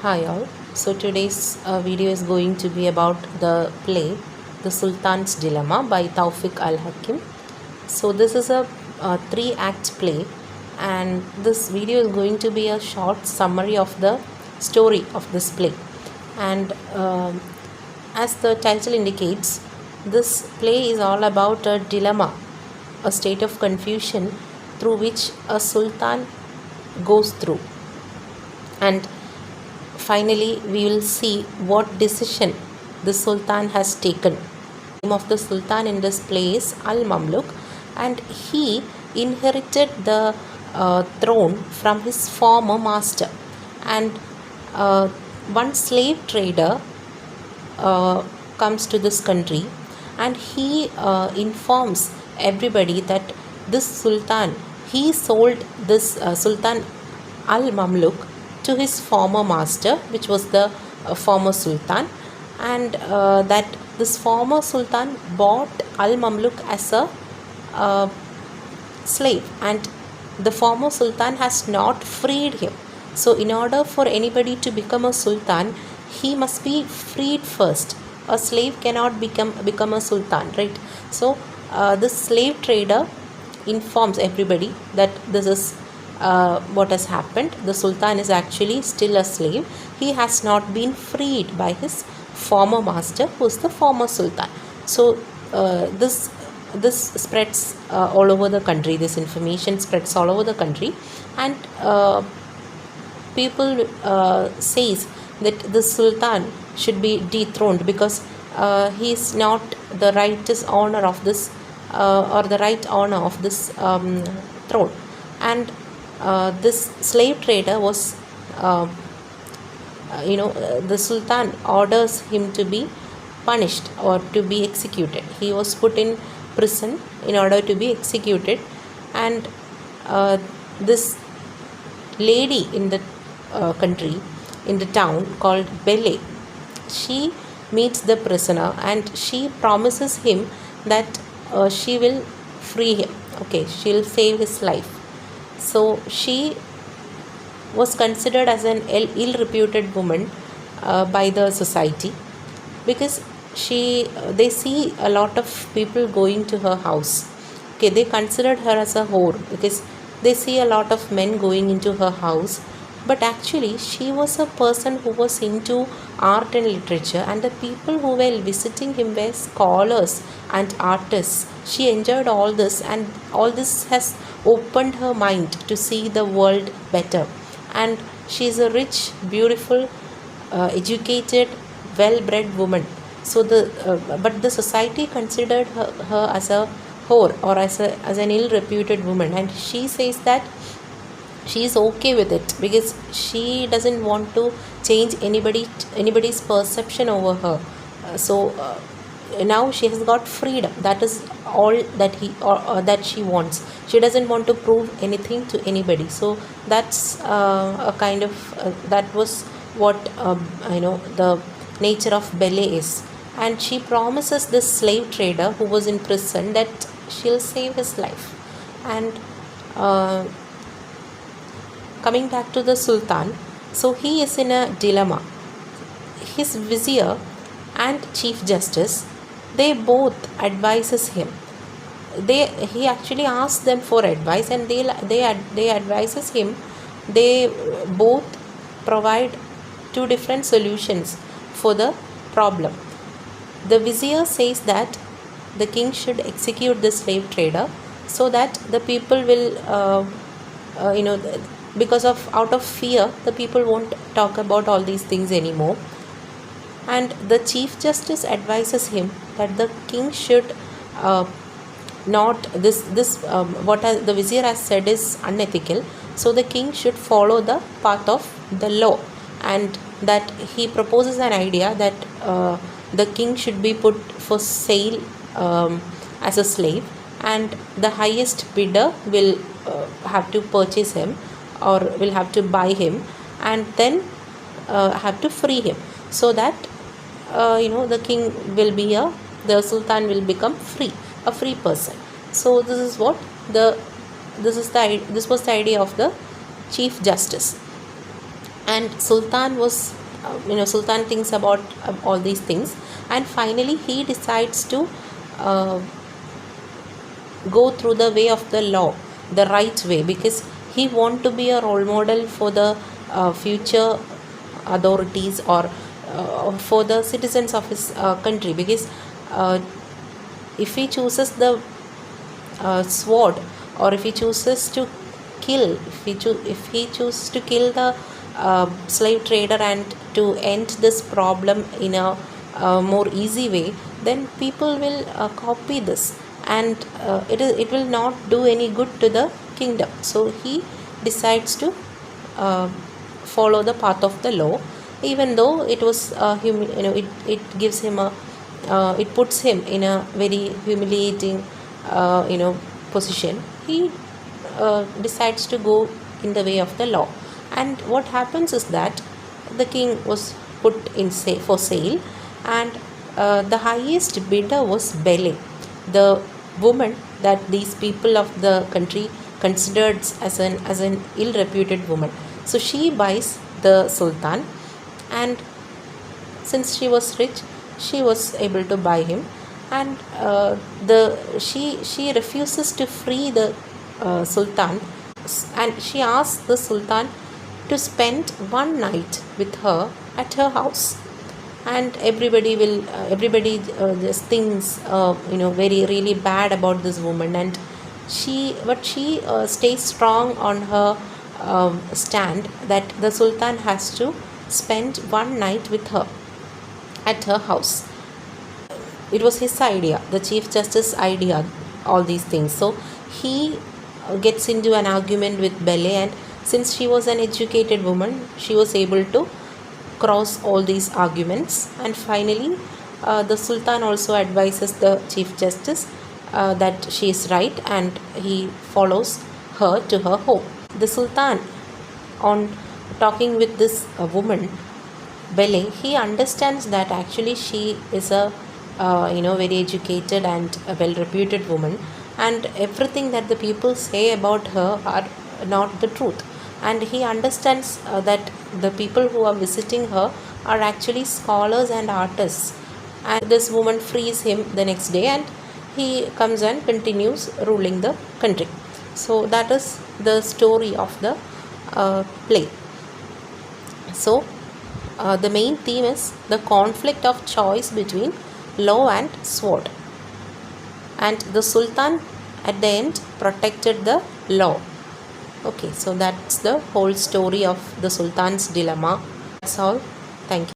Hi all. So today's video is going to be about the play The Sultan's Dilemma by Tawfiq al-Hakim. So this is a three-act play, and this video is going to be a short summary of the story of this play. And as the title indicates, this play is all about a dilemma, a state of confusion through which a sultan goes through. And finally, we will see what decision the Sultan has taken. The name of the Sultan in this play is al-Mamluk, and he inherited the throne from his former master. And one slave trader comes to this country, and he informs everybody that this Sultan, he sold this Sultan al-Mamluk to his former master, which was the former sultan, and that this former sultan bought al-Mamluk as a slave, and the former sultan has not freed him. So in order for anybody to become a sultan, he must be freed first. A slave cannot become a sultan, right? So this slave trader informs everybody that this is what has happened. The sultan is actually still a slave. He has not been freed by his former master, who is the former sultan. So this spreads all over the country. This information spreads all over the country, and people says that the sultan should be dethroned because he is not the rightous owner of this or the right owner of this throne. And this slave trader was the sultan orders him to be punished or to be executed. He was put in prison in order to be executed, and this lady in the country, in the town called Bele, she meets the prisoner and she promises him that she will free him. Okay, she'll save his life. So she was considered as an ill-reputed woman by the society, because they see a lot of people going to her house. Okay, they considered her as a whore because they see a lot of men going into her house. But actually, she was a person who was into art and literature, and the people who were visiting him were scholars and artists. She enjoyed all this, and all this has opened her mind to see the world better. And she is a rich, beautiful, educated, well-bred woman. So but the society considered her as a whore or as an ill-reputed woman, and she says that she is okay with it because she doesn't want to change anybody's perception over her. Now she has got freedom. That is all that that she wants. She doesn't want to prove anything to anybody. So that's a kind of that was what the nature of Bele is. And she promises this slave trader who was in prison that she'll save his life. And coming back to the sultan, so he is in a dilemma. His vizier and chief justice, they both advises him. He actually asks them for advice, and they advises him. They both provide two different solutions for the problem. The vizier says that the king should execute the slave trader so that the people will because of out of fear, the people won't talk about all these things anymore. And the chief justice advises him that the king should not what the vizier has said is unethical, so the king should follow the path of the law. And that he proposes an idea that the king should be put for sale as a slave, and the highest bidder will have to purchase him or will have to buy him, and then have to free him, so that the king will be the sultan will become a free person. So this was the idea of the chief justice. And Sultan was Sultan thinks about all these things, and finally he decides to uh, go through the way of the law, the right way, because he want to be a role model for the future authorities, or for the citizens of his country, because uh, if he chooses the sword, or if he chooses to kill, if he chooses to kill the slave trader and to end this problem in a more easy way, then people will copy this, and it will not do any good to the kingdom. So he decides to uh, follow the path of the law, even though it was it gives him a it puts him in a very humiliating position. He decides to go in the way of the law. And what happens is that the king was put in for sale, and the highest bidder was Bele, the woman that these people of the country considered as an ill reputed woman. So she buys the sultan, and since she was rich, she was able to buy him. And the she refuses to free the sultan, and she asks the sultan to spend one night with her at her house. And everybody just thinks very really bad about this woman, and she stays strong on her stand that the sultan has to spend one night with her at her house. It was his idea, the chief justice idea, all these things. So he gets into an argument with Bele, and since she was an educated woman, she was able to cross all these arguments. And finally the sultan also advises the chief justice that she is right, and he follows her to her home. The sultan, on talking with this woman Bele, he understands that actually she is a very educated and a well reputed woman, and everything that the people say about her are not the truth. And he understands that the people who are visiting her are actually scholars and artists. And this woman frees him the next day, and he comes and continues ruling the country. So that is the story of the play. So the main theme is the conflict of choice between law and sword, and the sultan at the end protected the law. Okay, so that's the whole story of the sultan's dilemma. That's all. Thank you.